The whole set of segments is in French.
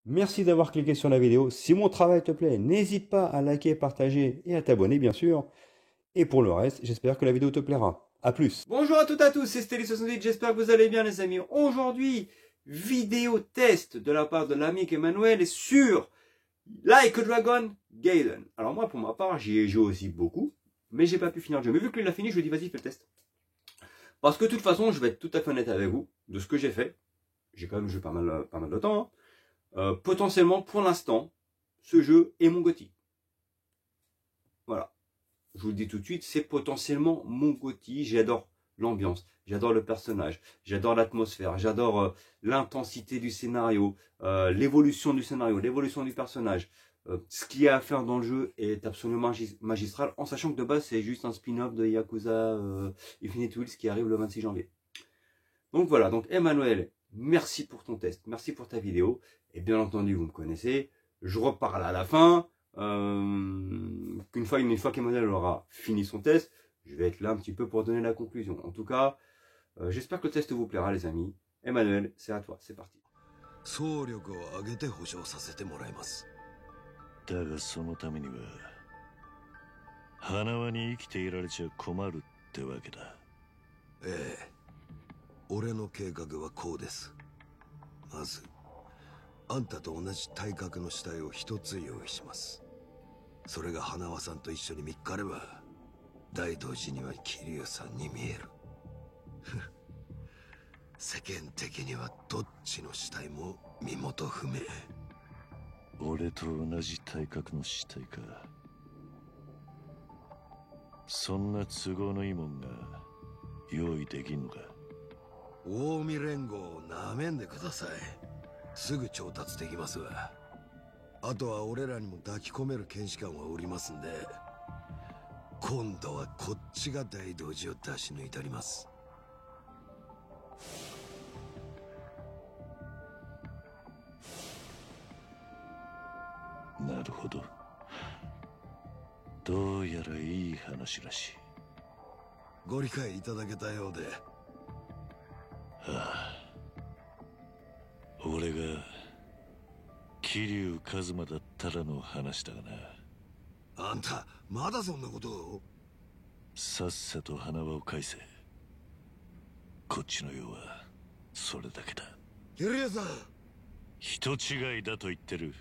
Merci d'avoir cliqué sur la vidéo. Si mon travail te plaît, n'hésite pas à liker, partager et à t'abonner, bien sûr. Et pour le reste, j'espère que la vidéo te plaira. A plus. Bonjour à toutes et à tous, c'est Stelly68, j'espère que vous allez bien les amis. Aujourd'hui, vidéo test de la part de l'ami Emmanuel sur Like a Dragon Gaiden. Alors moi, pour ma part, j'y ai joué aussi beaucoup, mais j'ai pas pu finir le jeu. Mais vu qu'il l'a fini, je lui ai dit vas-y, fais le test. Parce que de toute façon, je vais être tout à fait honnête avec vous, de ce que j'ai fait. J'ai quand même joué pas mal de temps, hein. Potentiellement, pour l'instant, ce jeu est mon GOTY. Voilà. Je vous le dis tout de suite, c'est potentiellement mon GOTY. J'adore l'ambiance, j'adore le personnage, j'adore l'atmosphère, j'adore l'intensité du scénario, l'évolution du scénario, l'évolution du personnage. Ce qu'il y a à faire dans le jeu est absolument magistral, en sachant que de base, c'est juste un spin-off de Yakuza Infinite Wheels qui arrive le 26 janvier. Donc voilà, donc Emmanuel, merci pour ton test, merci pour ta vidéo. Et bien entendu, vous me connaissez, je reparle à la fin. Une fois qu'Emmanuel aura fini son test, je vais être là un petit peu pour donner la conclusion. En tout cas, j'espère que le test vous plaira les amis. Emmanuel, c'est à toi, c'est parti. 総力を挙げて保証させてもらいます。だがそのためには花輪に生きていられちゃ困るってわけだ。ええ、俺の計画はこうです。まずあんたと同じ体格の死体を一つ用意します。それが花輪さんと一緒に見っかれば大道寺には桐生さんに見える。世間的にはどっちの死体も身元不明。俺と同じ体格の死体か。そんな都合のいいもんが用意できんのか。近江連合をなめんでください。すぐ調達できますわ。あとは俺らにも抱き込める検視官はおりますんで、今度はこっちが大道寺を出し抜いたります。なるほど。どうやらいい話らしい。ご理解いただけたようで。ああ、俺が桐生一馬だったらの話だがな。あんたまだそんなことを。さっさと花輪を返せ。こっちの用はそれだけだ。桐生さん、人違いだと言ってる。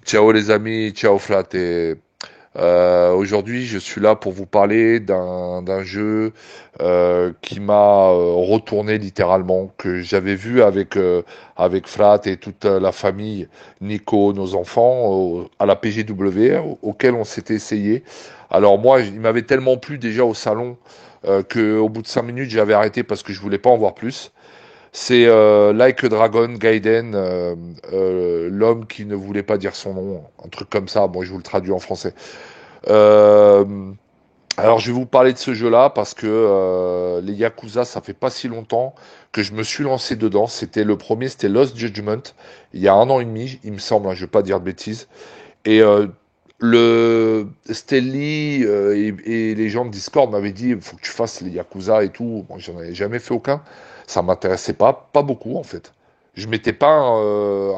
Ciao les amis, ciao Flat. Aujourd'hui, je suis là pour vous parler d'un jeu qui m'a retourné littéralement, que j'avais vu avec Flat et toute la famille, Nico, nos enfants, à la PGW, auquel on s'était essayé. Alors moi, il m'avait tellement plu déjà au salon qu'au bout de 5 minutes, j'avais arrêté parce que je voulais pas en voir plus. C'est Like a Dragon Gaiden, l'homme qui ne voulait pas dire son nom, un truc comme ça. Bon, je vous le traduis en français. Euh, alors, je vais vous parler de ce jeu-là parce que les Yakuza, ça fait pas si longtemps que je me suis lancé dedans. C'était le premier, c'était Lost Judgment, il y a 1 an et demi, il me semble, hein, je vais pas dire de bêtises. Et le Stelly et les gens de Discord m'avaient dit il faut que tu fasses les Yakuza et tout. Moi, j'en avais jamais fait aucun. Ça m'intéressait pas beaucoup en fait. Je m'étais pas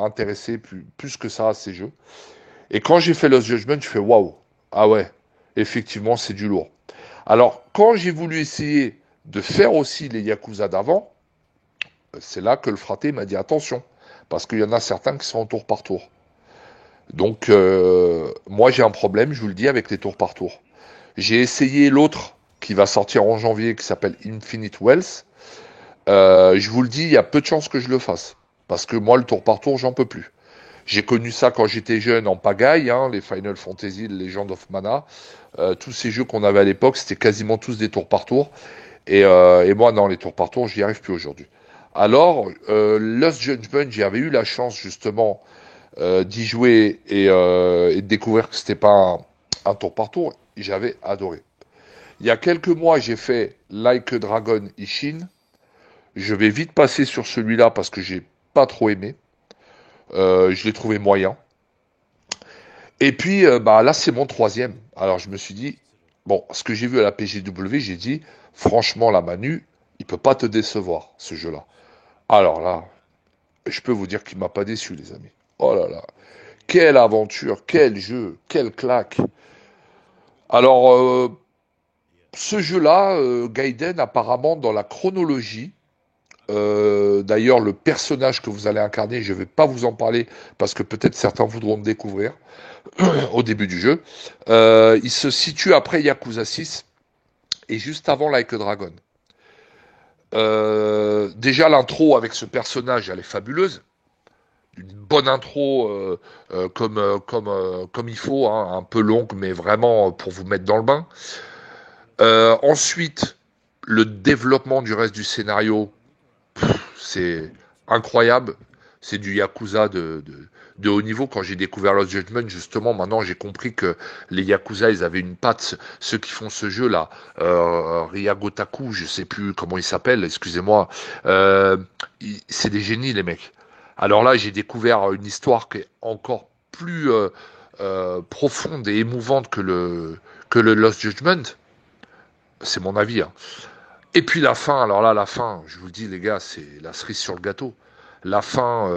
intéressé plus que ça à ces jeux. Et quand j'ai fait Lost Judgment, je fais waouh. Ah ouais, effectivement, c'est du lourd. Alors, quand j'ai voulu essayer de faire aussi les Yakuza d'avant, c'est là que le fraté m'a dit attention, parce qu'il y en a certains qui sont en tour par tour. Donc, moi j'ai un problème, je vous le dis, avec les tours par tour. J'ai essayé l'autre qui va sortir en janvier, qui s'appelle Infinite Wealth. Je vous le dis, il y a peu de chances que je le fasse. Parce que moi, le tour par tour, j'en peux plus. J'ai connu ça quand j'étais jeune en pagaille, hein, les Final Fantasy, les Legend of Mana. Tous ces jeux qu'on avait à l'époque, c'était quasiment tous des tours par tour. Et moi, non, les tours par tour, j'y arrive plus aujourd'hui. Alors, Lost Judgment, j'avais eu la chance justement d'y jouer et de découvrir que c'était pas un tour par tour. J'avais adoré. Il y a quelques mois, j'ai fait Like a Dragon Ishin. Je vais vite passer sur celui-là parce que j'ai pas trop aimé. Je l'ai trouvé moyen. Et puis, bah, là, c'est mon troisième. Alors, je me suis dit, bon, ce que j'ai vu à la PGW, j'ai dit, franchement, la Manu, il peut pas te décevoir, ce jeu-là. Alors là, je peux vous dire qu'il m'a pas déçu, les amis. Oh là là, quelle aventure, quel jeu, quelle claque. Alors, ce jeu-là, Gaiden, apparemment, dans la chronologie, d'ailleurs, le personnage que vous allez incarner, je ne vais pas vous en parler parce que peut-être certains voudront le découvrir au début du jeu. Il se situe après Yakuza 6 et juste avant Like a Dragon. Déjà, l'intro avec ce personnage, elle est fabuleuse. Une bonne intro comme il faut, hein, un peu longue, mais vraiment pour vous mettre dans le bain. Ensuite, le développement du reste du scénario, c'est incroyable. C'est du Yakuza de haut niveau. Quand j'ai découvert Lost Judgment, justement, maintenant j'ai compris que les Yakuza, ils avaient une patte. Ceux qui font ce jeu-là, Ryagotaku, je sais plus comment il s'appelle, excusez-moi, c'est des génies, les mecs. Alors là, j'ai découvert une histoire qui est encore plus profonde et émouvante que le Lost Judgment. C'est mon avis, hein. Et puis la fin, alors là, la fin, je vous le dis, les gars, c'est la cerise sur le gâteau. La fin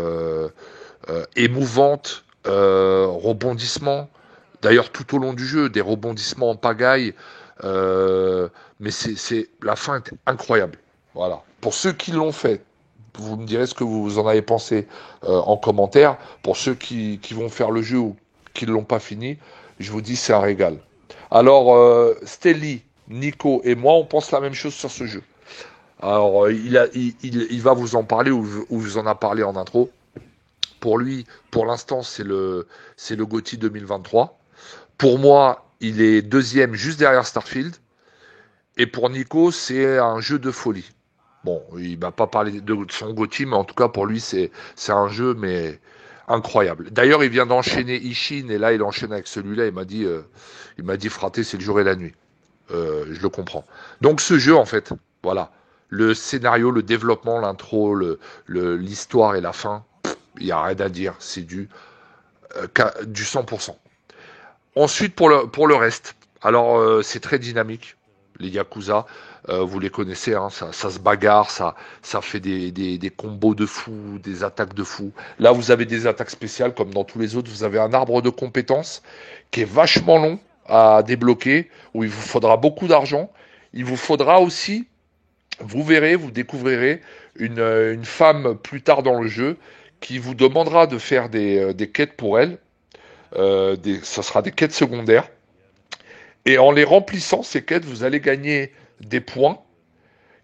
émouvante, rebondissement. D'ailleurs, tout au long du jeu, des rebondissements en pagaille. Euh, mais la fin est incroyable. Voilà. Pour ceux qui l'ont fait, vous me direz ce que vous en avez pensé en commentaire. Pour ceux qui vont faire le jeu ou qui ne l'ont pas fini, je vous dis, c'est un régal. Alors, Stelly, Nico et moi, on pense la même chose sur ce jeu. Alors, il va vous en parler ou vous en a parlé en intro. Pour lui, pour l'instant, c'est le GOTY 2023. Pour moi, il est deuxième juste derrière Starfield. Et pour Nico, c'est un jeu de folie. Bon, il m'a pas parlé de son GOTY, mais en tout cas, pour lui, c'est un jeu, mais incroyable. D'ailleurs, il vient d'enchaîner Ishin, et là, il enchaîne avec celui-là. Il m'a dit, fraté, c'est le jour et la nuit. Je le comprends. Donc ce jeu, en fait, voilà, le scénario, le développement, l'intro, l'histoire et la fin, il n'y a rien à dire, c'est du 100%. Ensuite, pour le reste, alors c'est très dynamique, les Yakuza, vous les connaissez, hein, ça se bagarre, ça fait des combos de fou, des attaques de fou. Là, vous avez des attaques spéciales, comme dans tous les autres, vous avez un arbre de compétences qui est vachement long à débloquer, où il vous faudra beaucoup d'argent. Il vous faudra aussi, vous verrez, vous découvrirez une femme plus tard dans le jeu qui vous demandera de faire des quêtes pour elle. Ça sera des quêtes secondaires. Et en les remplissant, ces quêtes, vous allez gagner des points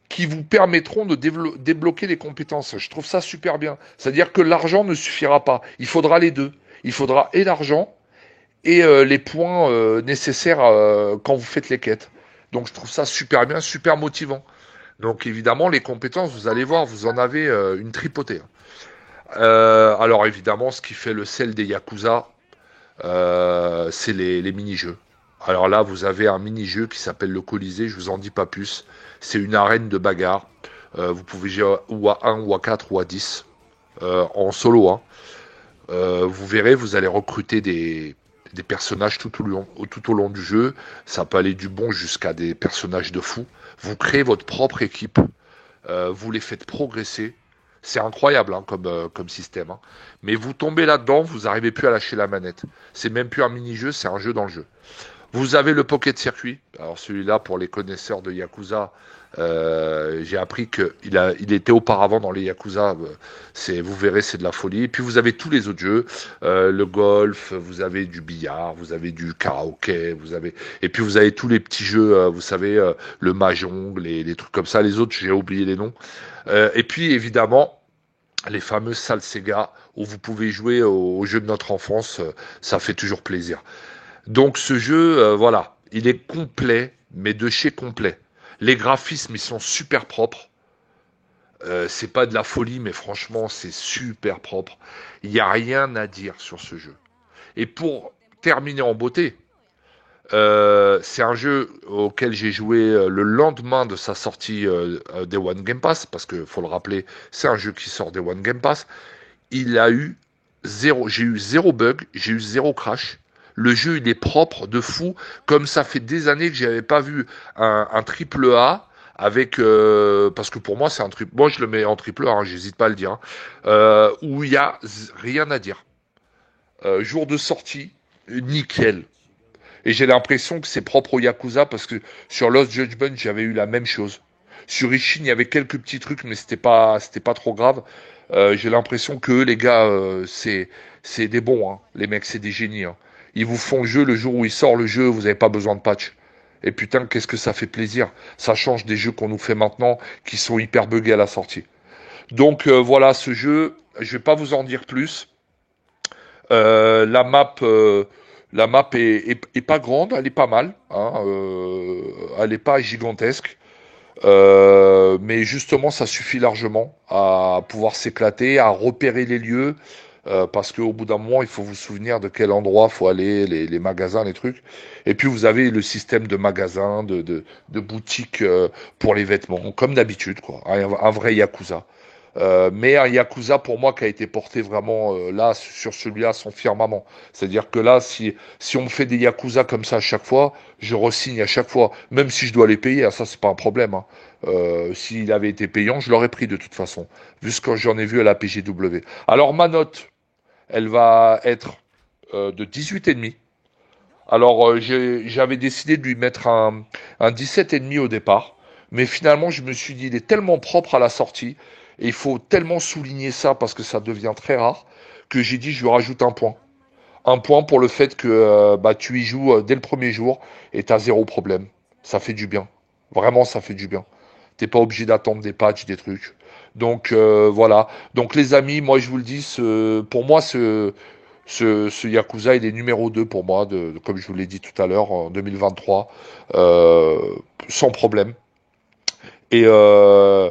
qui vous permettront de débloquer les compétences. Je trouve ça super bien. C'est-à-dire que l'argent ne suffira pas. Il faudra les deux. Il faudra et l'argent et les points nécessaires quand vous faites les quêtes. Donc je trouve ça super bien, super motivant. Donc évidemment, les compétences, vous allez voir, vous en avez une tripotée. Alors évidemment, ce qui fait le sel des Yakuza, c'est les mini-jeux. Alors là, vous avez un mini-jeu qui s'appelle le Colisée, je vous en dis pas plus. C'est une arène de bagarre. Vous pouvez jouer ou à 1, ou à 4, ou à 10, en solo, hein. Vous verrez, vous allez recruter des personnages tout au long du jeu. Ça peut aller du bon jusqu'à des personnages de fou. Vous créez votre propre équipe. Vous les faites progresser. C'est incroyable, hein, comme système, hein. Mais vous tombez là-dedans, vous n'arrivez plus à lâcher la manette. C'est même plus un mini-jeu, c'est un jeu dans le jeu. Vous avez le Pocket Circuit. Alors celui-là, pour les connaisseurs de Yakuza, j'ai appris il était auparavant dans les Yakuza. Vous verrez, c'est de la folie. Et puis vous avez tous les autres jeux, le golf, vous avez du billard, vous avez du karaoké, et puis vous avez tous les petits jeux, vous savez, le mahjong, les trucs comme ça. Les autres, j'ai oublié les noms. Et puis évidemment, les fameuses salles Sega où vous pouvez jouer aux jeux de notre enfance, ça fait toujours plaisir. Donc ce jeu, voilà, il est complet, mais de chez complet. Les graphismes, ils sont super propres. C'est pas de la folie, mais franchement, c'est super propre. Il n'y a rien à dire sur ce jeu. Et pour terminer en beauté, c'est un jeu auquel j'ai joué le lendemain de sa sortie des One Game Pass, parce que faut le rappeler, c'est un jeu qui sort des One Game Pass. J'ai eu zéro bug, j'ai eu zéro crash. Le jeu, il est propre de fou. Comme ça fait des années que j'avais pas vu un triple A avec parce que pour moi c'est un triple. Moi je le mets en triple A, hein, j'hésite pas à le dire. Hein, où il y a rien à dire. Jour de sortie, nickel. Et j'ai l'impression que c'est propre au Yakuza parce que sur Lost Judgment, j'avais eu la même chose. Sur Ishin, il y avait quelques petits trucs, mais c'était pas trop grave. J'ai l'impression que les gars, c'est des bons, hein. Les mecs, c'est des génies, hein. Ils vous font le jeu le jour où il sort le jeu, vous n'avez pas besoin de patch. Et putain, qu'est-ce que ça fait plaisir. Ça change des jeux qu'on nous fait maintenant, qui sont hyper buggés à la sortie. Donc voilà, ce jeu, je vais pas vous en dire plus. Euh, la map, euh, la map est pas grande, elle est pas mal, hein, elle est pas gigantesque, mais justement ça suffit largement à pouvoir s'éclater, à repérer les lieux, parce qu'au bout d'un moment il faut vous souvenir de quel endroit faut aller, les magasins, les trucs, et puis vous avez le système de magasins, de boutiques pour les vêtements, comme d'habitude quoi, un vrai Yakuza. Mais un Yakuza pour moi qui a été porté vraiment là sur celui-là son firmament. C'est-à-dire que là si on me fait des Yakuza comme ça à chaque fois, je resigne à chaque fois, même si je dois les payer, ça c'est pas un problème. Hein. S'il avait été payant, je l'aurais pris de toute façon, vu ce que j'en ai vu à la PGW. Alors ma note, elle va être de 18,5. Alors j'avais décidé de lui mettre un 17,5 au départ, mais finalement je me suis dit il est tellement propre à la sortie, et il faut tellement souligner ça parce que ça devient très rare, que j'ai dit je lui rajoute un point. Un point pour le fait que bah, tu y joues dès le premier jour et t'as zéro problème. Ça fait du bien. Vraiment ça fait du bien. T'es pas obligé d'attendre des patchs, des trucs. Donc voilà. Donc les amis, moi je vous le dis, pour moi ce Yakuza, il est numéro 2 pour moi, comme je vous l'ai dit tout à l'heure, en 2023, euh, sans problème. Et, euh,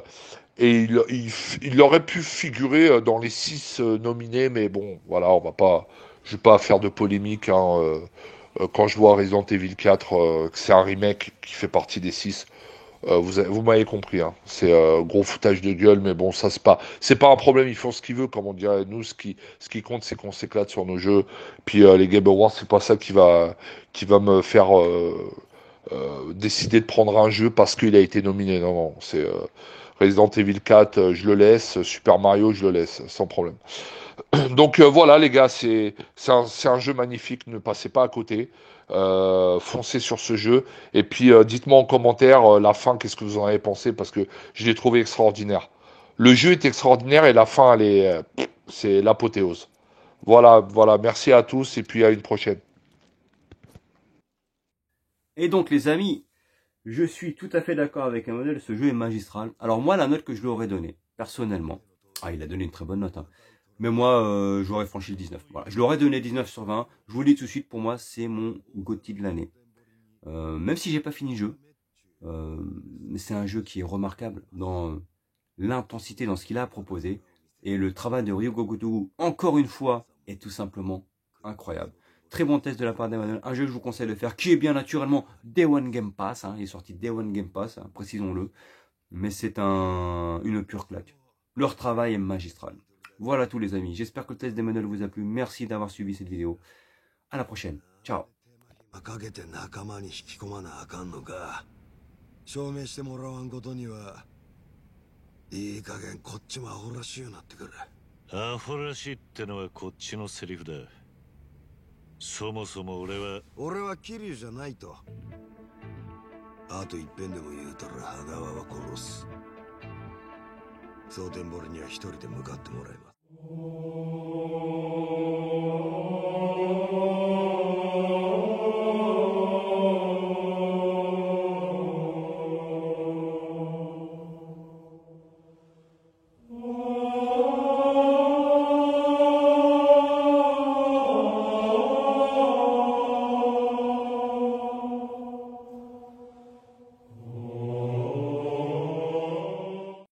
il aurait pu figurer dans les 6 nominés, mais bon, voilà, je vais pas faire de polémique. Hein, quand je vois Resident Evil 4, que c'est un remake qui fait partie des 6, vous m'avez compris, hein. C'est gros foutage de gueule, mais bon, ça c'est pas un problème. Ils font ce qu'ils veulent, comme on dirait. Nous, ce qui compte, c'est qu'on s'éclate sur nos jeux. Puis les Game Awards, c'est pas ça qui va me faire décider de prendre un jeu parce qu'il a été nominé. Non, non, c'est Resident Evil 4, je le laisse. Super Mario, je le laisse, sans problème. Donc voilà les gars, c'est un jeu magnifique, ne passez pas à côté. Foncez sur ce jeu et puis dites-moi en commentaire la fin, qu'est-ce que vous en avez pensé parce que je l'ai trouvé extraordinaire. Le jeu est extraordinaire et la fin c'est l'apothéose. Voilà, voilà, merci à tous et puis à une prochaine. Et donc les amis, je suis tout à fait d'accord avec un modèle, ce jeu est magistral. Alors moi, la note que je lui aurais donnée, personnellement, il a donné une très bonne note, hein. Mais moi, j'aurais franchi le 19. Voilà. Je lui aurais donné 19 sur 20. Je vous le dis tout de suite, pour moi, c'est mon GOTY de l'année. Même si j'ai pas fini le jeu, mais c'est un jeu qui est remarquable dans l'intensité, dans ce qu'il a à proposer. Et le travail de Ryo Gotoku, encore une fois, est tout simplement incroyable. Très bon test de la part d'Emmanuel. Un jeu que je vous conseille de faire, qui est bien naturellement Day One Game Pass. Hein. Il est sorti Day One Game Pass, hein, précisons-le. Mais c'est une pure claque. Leur travail est magistral. Voilà tous les amis. J'espère que le test d'Emmanuel vous a plu. Merci d'avoir suivi cette vidéo. À la prochaine. Ciao. かけて仲間に引き込まなあかんのか。証明してもらわんことには、いい加減こっちもアホらしいようになってくる。アホらしいってのはこっちのセリフだ。そもそも俺は桐生じゃないと。あと一遍でも言うたら羽川は殺す。蒼天堀には一人で向かってもらいます。